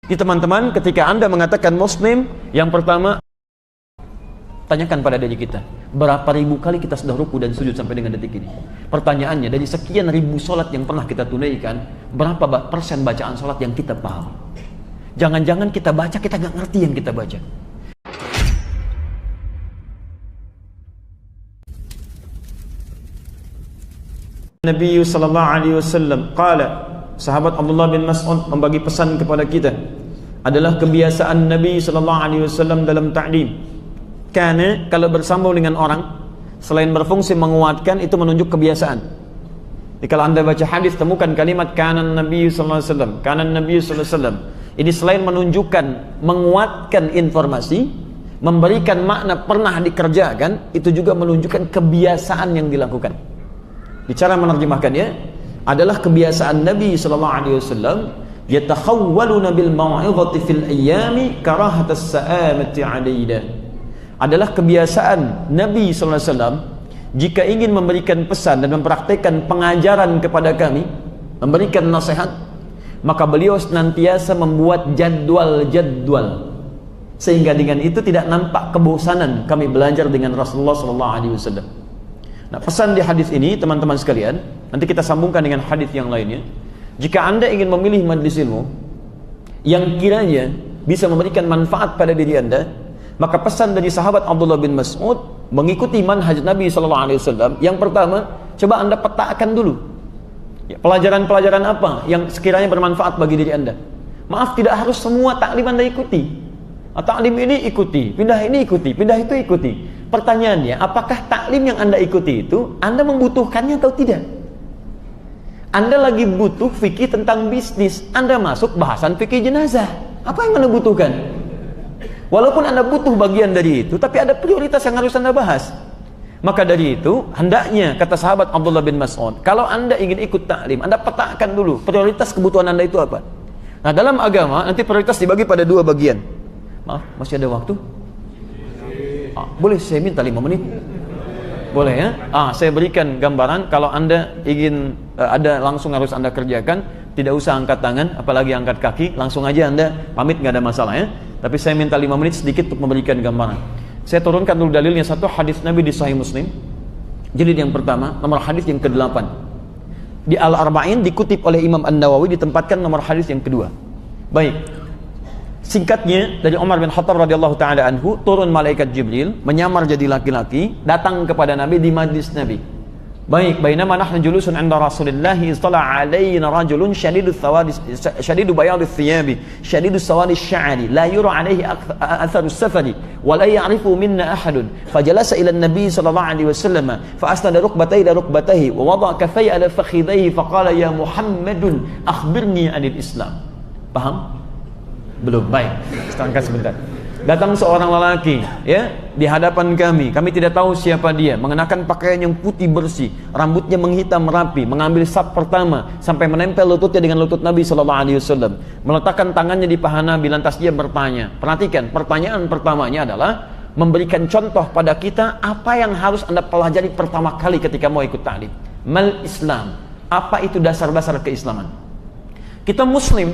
Jadi teman-teman, ketika Anda mengatakan Muslim, yang pertama tanyakan pada diri kita, berapa ribu kali kita sudah ruku dan sujud sampai dengan detik ini? Pertanyaannya, dari sekian ribu sholat yang pernah kita tunaikan, berapa persen bacaan sholat yang kita paham? Jangan-jangan kita baca, kita nggak ngerti yang kita baca. Nabi sallallahu alaihi wasallam qala, sahabat Abdullah bin Mas'ud membagi pesan kepada kita, adalah kebiasaan Nabi sallallahu alaihi wasallam dalam ta'lim. Karena kalau bersambung dengan orang, selain berfungsi menguatkan, itu menunjuk kebiasaan. Jadi kalau Anda baca hadis, temukan kalimat kanan Nabi sallallahu alaihi wasallam, kanan Nabi sallallahu alaihi wasallam. Ini selain menunjukkan, menguatkan informasi, memberikan makna pernah dikerjakan, itu juga menunjukkan kebiasaan yang dilakukan. Bicara menerjemahkannya adalah kebiasaan Nabi sallallahu alaihi wasallam, yatakhawwaluna bil mau'izati fil ayyami karahatas sa'amati 'alaina. Adalah kebiasaan Nabi sallallahu alaihi wasallam jika ingin memberikan pesan dan mempraktikkan pengajaran kepada kami, memberikan nasihat, maka beliau senantiasa membuat jadwal-jadwal, sehingga dengan itu tidak nampak kebosanan kami belajar dengan Rasulullah sallallahu alaihi wasallam. Nah, pesan di hadis ini teman-teman sekalian, nanti kita sambungkan dengan hadis yang lainnya. Jika Anda ingin memilih majelis ilmu yang kiranya bisa memberikan manfaat pada diri Anda, maka pesan dari sahabat Abdullah bin Mas'ud mengikuti manhaj Nabi sallallahu alaihi wasallam. Yang pertama, coba Anda petakan dulu pelajaran-pelajaran apa yang sekiranya bermanfaat bagi diri Anda. Maaf, tidak harus semua taklim Anda ikuti. Taklim ini ikuti, pindah ini ikuti, pindah itu ikuti. Pertanyaannya, apakah taklim yang Anda ikuti itu Anda membutuhkannya atau tidak? Anda lagi butuh fikih tentang bisnis, Anda masuk bahasan fikih jenazah. Apa yang Anda butuhkan? Walaupun Anda butuh bagian dari itu, tapi ada prioritas yang harus Anda bahas. Maka dari itu, hendaknya, kata sahabat Abdullah bin Mas'ud, kalau Anda ingin ikut taklim, Anda petakan dulu prioritas kebutuhan Anda itu apa. Nah, dalam agama nanti prioritas dibagi pada dua bagian. Maaf, masih ada waktu? Boleh saya minta 5 menit? Boleh ya? Saya berikan gambaran. Kalau Anda ingin ada langsung harus Anda kerjakan, tidak usah angkat tangan, apalagi angkat kaki, langsung aja Anda pamit, nggak ada masalah ya. Tapi saya minta 5 menit sedikit untuk memberikan gambaran. Saya turunkan dulu dalilnya. Satu, hadis Nabi di Sahih Muslim, jilid yang pertama, nomor hadis yang ke-8. Di Al-Arba'in dikutip oleh Imam An-Nawawi, ditempatkan nomor hadis yang kedua. Baik. Singkatnya, dari Umar bin Khattab radhiyallahu taala anhu, turun malaikat Jibril menyamar jadi laki-laki, datang kepada Nabi di majlis Nabi. Baik, bainama nahnu julusun 'inda Rasulillah istala 'alaina rajulun shadidu bayadis thiyabi, shadidu sawadis sya'ri, la yura 'alaihi atharu safari, wa la ya'rifu minna ahadun. Fajalasa ila an-nabi sallallahu alaihi wasallam, fa asnada rukbatayhi ila rukbatayhi, wa wada'a kaffayhi ala fakhidayhi, fa qala ya Muhammadun akhbirni 'anil Islam. Paham? Belum, baik. Setangkat sebentar. Datang seorang lelaki, ya, di hadapan kami. Kami tidak tahu siapa dia. Mengenakan pakaian yang putih bersih, rambutnya menghitam rapi, mengambil saf pertama sampai menempel lututnya dengan lutut Nabi sallallahu alaihi wasallam. Meletakkan tangannya di paha Nabi, lantas dia bertanya. Perhatikan, pertanyaan pertamanya adalah memberikan contoh pada kita apa yang harus Anda pelajari pertama kali ketika mau ikut ta'lim. Mal Islam. Apa itu dasar-dasar keislaman? Kita muslim.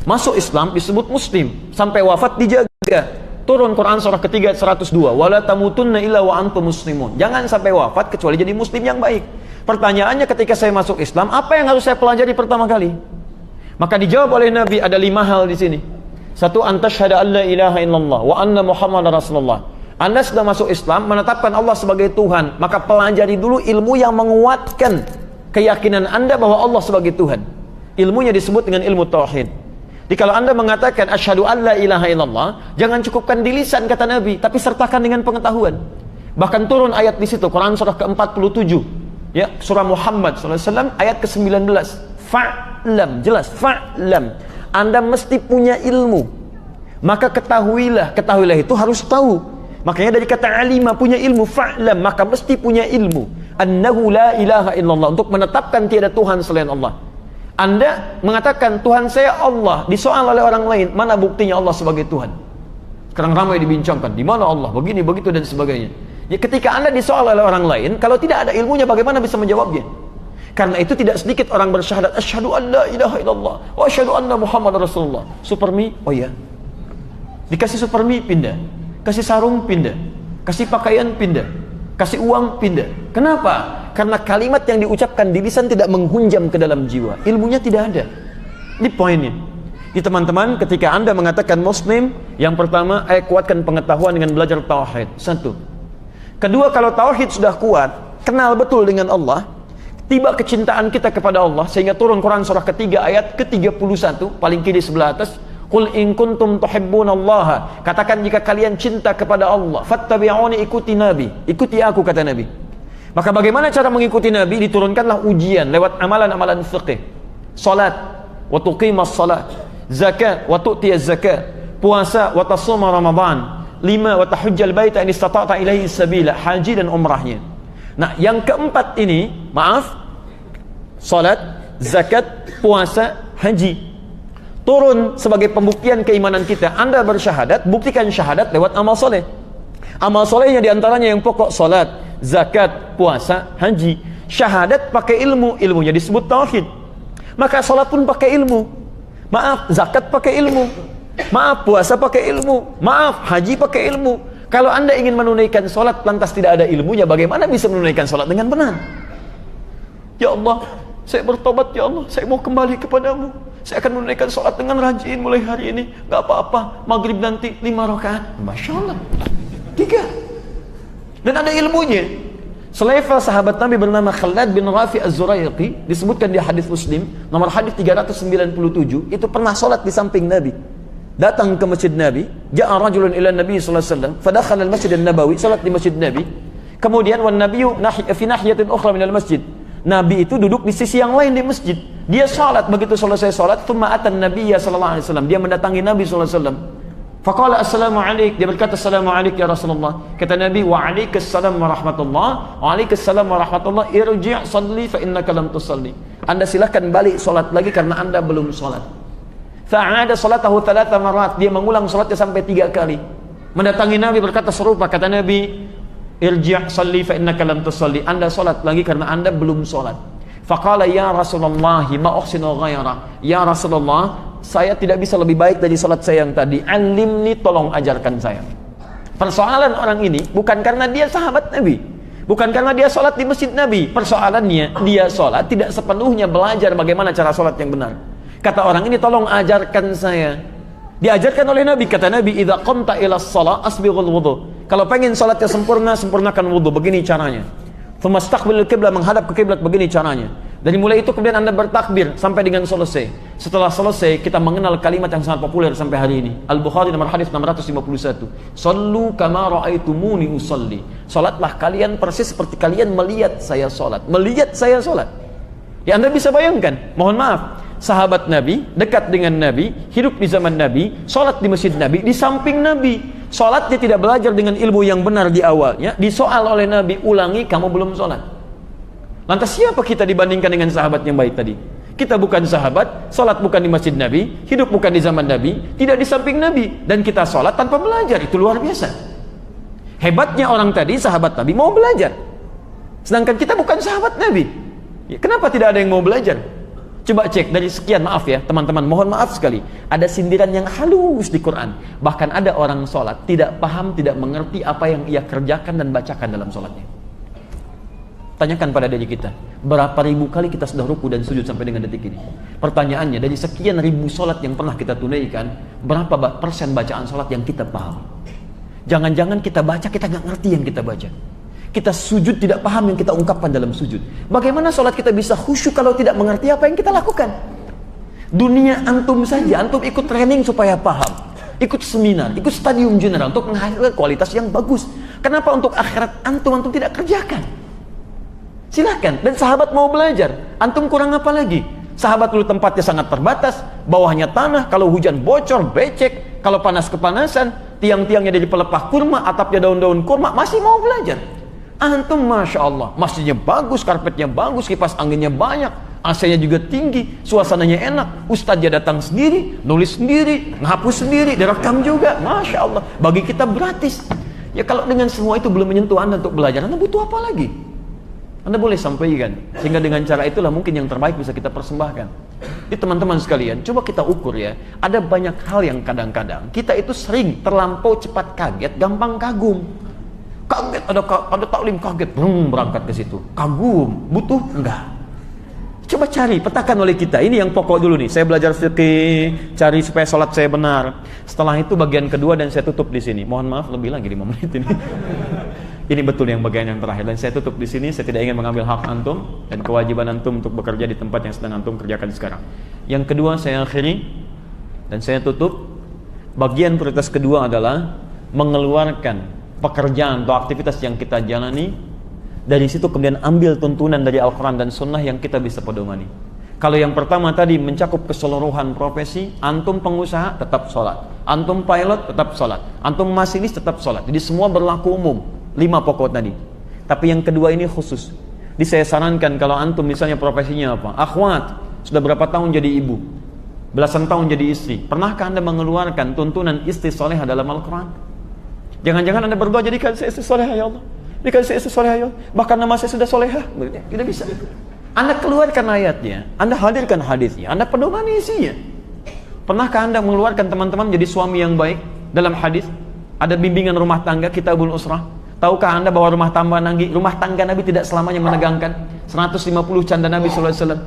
Masuk Islam disebut muslim, sampai wafat dijaga. Turun Quran surah ketiga 102, wala tamutunna illa wa antum muslimun. Jangan sampai wafat kecuali jadi muslim yang baik. Pertanyaannya, ketika saya masuk Islam, apa yang harus saya pelajari pertama kali? Maka dijawab oleh Nabi, ada 5 hal di sini. Satu, antasyhadu an la ilaha illallah wa anna muhammadar rasulullah. Anda sudah masuk Islam, menetapkan Allah sebagai Tuhan, maka pelajari dulu ilmu yang menguatkan keyakinan Anda bahwa Allah sebagai Tuhan. Ilmunya disebut dengan ilmu tauhid. Jadi kalau Anda mengatakan asyhadu an la ilaha illallah, jangan cukupkan di lisan kata Nabi, tapi sertakan dengan pengetahuan. Bahkan turun ayat di situ, Quran surah ke-47, ya, surah Muhammad sallallahu alaihi wasallam ayat ke-19. Fa'lam, jelas, fa'lam. Anda mesti punya ilmu. Maka ketahuilah itu harus tahu. Makanya dari kata alima, punya ilmu, fa'lam, maka mesti punya ilmu. Annahu la ilaha illallah, untuk menetapkan tiada Tuhan selain Allah. Anda mengatakan Tuhan saya Allah, disoal oleh orang lain, mana buktinya Allah sebagai Tuhan? Sekarang ramai dibincangkan, di mana Allah, begini, begitu dan sebagainya. Ya, ketika Anda disoal oleh orang lain, kalau tidak ada ilmunya bagaimana bisa menjawabnya? Karena itu tidak sedikit orang bersyahadat asyhadu an la ilaha illallah wa asyhadu anna muhammadar rasulullah. Supermi, oh ya. Dikasih supermi pindah, kasih sarung pindah, kasih pakaian pindah, kasih uang pindah. Kenapa? Karena kalimat yang diucapkan di lisan tidak menghunjam ke dalam jiwa. Ilmunya tidak ada. Ini poinnya. Di teman-teman, ketika Anda mengatakan Muslim, yang pertama, kuatkan pengetahuan dengan belajar tauhid. Satu. Kedua, kalau tauhid sudah kuat, kenal betul dengan Allah, tiba kecintaan kita kepada Allah, sehingga turun Quran surah ketiga ayat ke-31, paling kiri sebelah atas, Qul in kuntum tuhibbunallaha, katakan jika kalian cinta kepada Allah, fattabi'uni, ikuti Nabi, ikuti aku, kata Nabi. Maka bagaimana cara mengikuti Nabi? Diturunkanlah ujian lewat amalan-amalan fiqih. Salat, wa tuqimas salat, zakat, wa tu'tiyaz zakat, puasa, wa tasuma Ramadan, 5, wa tahujjal baita in istata'ta ilaihi sabila, haji dan umrahnya. Nah, yang keempat ini, maaf, salat, zakat, puasa, haji, turun sebagai pembuktian keimanan kita. Anda bersyahadat, buktikan syahadat lewat amal soleh. Amal solehnya diantaranya yang pokok, salat, zakat, puasa, haji. Syahadat pakai ilmu, ilmunya disebut tauhid. Maka salat pun pakai ilmu. Maaf, zakat pakai ilmu. Maaf, puasa pakai ilmu. Maaf, haji pakai ilmu. Kalau Anda ingin menunaikan salat lantas tidak ada ilmunya, bagaimana bisa menunaikan salat dengan benar? Ya Allah, saya bertobat ya Allah, saya mau kembali kepadamu. Saya akan menunaikan salat dengan rajin mulai hari ini. Gak apa-apa, maghrib nanti 5 rakaat. Masya Allah. 3. Dan ada ilmunya. Selevel sahabat Nabi bernama Khalad bin Rafi Az-Zuraiqi, disebutkan di hadis Muslim, nomor hadis 397, itu pernah salat di samping Nabi. Datang ke masjid Nabi, ja'a rajulun ila Nabi sallallahu alaihi wasallam, fadakhala al-masjid an-nabawi, salat di masjid Nabi. Kemudian wan nabiyyu fi nahiyatin ukhra min al-masjid. Nabi itu duduk di sisi yang lain di masjid. Dia salat, begitu selesai salat, thumma atan nabiyya sallallahu alaihi wasallam. Dia mendatangi Nabi sallallahu alaihi wasallam. Faqala assalamu alayk, dia berkata assalamu alayk ya Rasulullah. Kata Nabi, wa alaikassalam wa rahmatullah, wa alaikassalam wa rahmatullah, irji' salli fa innaka lam tusalli. Anda silakan balik salat lagi karena Anda belum salat. Fa'ada salatahu 3 marat, dia mengulang salatnya sampai 3 kali. Mendatangi Nabi berkata serupa, kata Nabi, irji' salli fa innaka lam tusalli. Anda salat lagi karena Anda belum salat. Faqala ya Rasulullah ma uhsinu ghaira. Ya Rasulullah, saya tidak bisa lebih baik dari salat saya yang tadi. Alimni, tolong ajarkan saya. Persoalan orang ini bukan karena dia sahabat Nabi, bukan karena dia salat di masjid Nabi. Persoalannya, dia salat tidak sepenuhnya belajar bagaimana cara salat yang benar. Kata orang ini, tolong ajarkan saya. Diajarkan oleh Nabi, kata Nabi, idza qamta ila shalah asbighul wudu. Kalau pengen salatnya sempurna, sempurnakan wudu. Begini caranya. Tsumma istaqbilul qiblah, menghadap ke kiblat, begini caranya. Dari mulai itu kemudian Anda bertakbir sampai dengan selesai. Setelah selesai, kita mengenal kalimat yang sangat populer sampai hari ini. Al-Bukhari nomor hadis 651. Sallu kama ra'aitumuni usalli. Salatlah kalian persis seperti kalian melihat saya salat. Melihat saya salat. Ya, Anda bisa bayangkan, mohon maaf, sahabat Nabi, dekat dengan Nabi, hidup di zaman Nabi, salat di masjid Nabi, di samping Nabi. Salatnya tidak belajar dengan ilmu yang benar di awalnya, disoal oleh Nabi, ulangi, kamu belum salat. Lantas siapa kita dibandingkan dengan sahabat yang baik tadi? Kita bukan sahabat, salat bukan di masjid Nabi, hidup bukan di zaman Nabi, tidak di samping Nabi, dan kita salat tanpa belajar. Itu luar biasa. Hebatnya orang tadi, sahabat Nabi, mau belajar. Sedangkan kita bukan sahabat Nabi. Ya, kenapa tidak ada yang mau belajar? Coba cek dari sekian, maaf ya teman-teman, mohon maaf sekali, ada sindiran yang halus di Quran. Bahkan ada orang sholat tidak paham, tidak mengerti apa yang ia kerjakan dan bacakan dalam sholatnya. Tanyakan pada diri kita, berapa ribu kali kita sudah ruku dan sujud sampai dengan detik ini? Pertanyaannya, dari sekian ribu sholat yang pernah kita tunaikan, berapa persen bacaan sholat yang kita paham? Jangan-jangan kita baca, kita nggak ngerti yang kita baca. Kita sujud tidak paham yang kita ungkapkan dalam sujud. Bagaimana sholat kita bisa khusyuk kalau tidak mengerti apa yang kita lakukan? Dunia antum saja, antum ikut training supaya paham, ikut seminar, ikut stadium general untuk menghasilkan kualitas yang bagus. Kenapa untuk akhirat antum tidak kerjakan? Silahkan. Dan sahabat mau belajar, antum kurang apa lagi? Sahabat dulu tempatnya sangat terbatas, bawahnya tanah, kalau hujan bocor, becek, kalau panas kepanasan, tiang-tiangnya dari pelepah kurma, atapnya daun-daun kurma, masih mau belajar. Antum Masya Allah, masjidnya bagus, karpetnya bagus, kipas anginnya banyak, AC-nya juga tinggi, suasananya enak, ustadznya datang sendiri, nulis sendiri, ngapus sendiri, direkam juga, Masya Allah, bagi kita gratis. Ya kalau dengan semua itu belum menyentuh Anda untuk belajar, Anda butuh apa lagi? Anda boleh sampaikan, sehingga dengan cara itulah mungkin yang terbaik bisa kita persembahkan. Jadi teman-teman sekalian, coba kita ukur ya. Ada banyak hal yang kadang-kadang kita itu sering terlampau cepat kaget, gampang kagum. Kaget, ada taklim kaget, berangkat ke situ. Kagum, butuh? Enggak. Coba cari, petakan oleh kita. Ini yang pokok dulu nih. Saya belajar fikih, cari supaya sholat saya benar. Setelah itu bagian kedua dan saya tutup di sini. Mohon maaf lebih lagi 5 menit ini. Ini betul yang bagian yang terakhir dan saya tutup di sini. Saya tidak ingin mengambil hak antum dan kewajiban antum untuk bekerja di tempat yang sedang antum kerjakan sekarang. Yang kedua saya akhiri dan saya tutup. Bagian prioritas kedua adalah mengeluarkan pekerjaan atau aktivitas yang kita jalani. Dari situ kemudian ambil tuntunan dari Al-Quran dan Sunnah yang kita bisa pedomani. Kalau yang pertama tadi mencakup keseluruhan profesi, antum pengusaha tetap sholat, antum pilot tetap sholat, antum masinis tetap sholat. Jadi semua berlaku umum. 5 pokok tadi. Tapi yang kedua ini khusus. Jadi saya sarankan kalau antum misalnya profesinya apa? Akhwat, sudah berapa tahun jadi ibu? Belasan tahun jadi istri. Pernahkah Anda mengeluarkan tuntunan istri solehah dalam Al-Quran? Jangan-jangan Anda berdoa jadikan saya istri solehah ya Allah. Jadikan saya istri solehah ya Allah. Bahkan nama saya sudah solehah. Tidak bisa. Anda keluarkan ayatnya, Anda hadirkan hadisnya, Anda pedomani isinya. Pernahkah Anda mengeluarkan teman-teman menjadi suami yang baik dalam hadis? Ada bimbingan rumah tangga, Kitabul Usrah. Tahukah Anda bahwa rumah tangga Nabi tidak selamanya menegangkan? 150 canda Nabi SAW.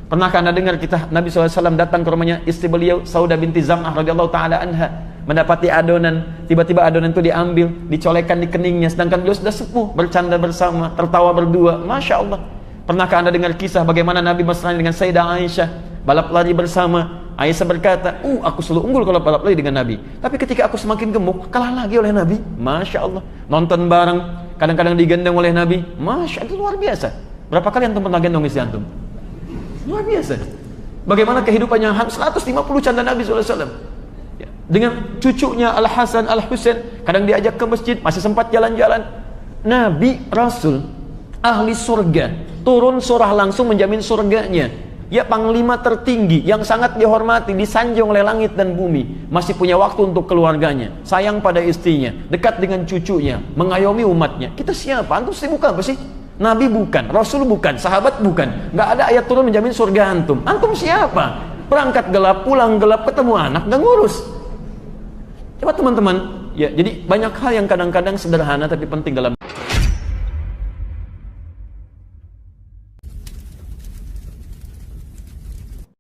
Pernahkah Anda dengar Nabi SAW datang ke rumahnya istri beliau Saudah binti Zam'ah radhiyallahu taala anha, mendapati adonan, tiba-tiba adonan itu diambil, dicolekkan di keningnya, sedangkan beliau sudah sepuh, bercanda bersama, tertawa berdua, Masya Allah. Pernahkah Anda dengar kisah bagaimana Nabi mesra dengan Sayyidah Aisyah, balap lari bersama? Aisyah berkata, aku selalu unggul kalau balap lari dengan Nabi, tapi ketika aku semakin gemuk, kalah lagi oleh Nabi. Masya Allah. Nonton bareng, kadang-kadang digendong oleh Nabi. Masya Allah, itu luar biasa. Berapa kali antum pernah gendong istri antum? Luar biasa. Bagaimana kehidupannya 150 canda Nabi SAW. Dengan cucunya Al-Hasan, Al-Husain, kadang diajak ke masjid, masih sempat jalan-jalan. Nabi, Rasul, ahli surga, turun surah langsung menjamin surganya. Ya, panglima tertinggi yang sangat dihormati, disanjung oleh langit dan bumi, masih punya waktu untuk keluarganya, sayang pada istrinya, dekat dengan cucunya, mengayomi umatnya. Kita siapa? Antum sibuk apa sih? Nabi bukan, Rasul bukan, sahabat bukan. Nggak ada ayat turun menjamin surga antum. Antum siapa? Berangkat gelap, pulang gelap, ketemu anak, nggak ngurus. Coba teman-teman, ya, jadi banyak hal yang kadang-kadang sederhana tapi penting dalam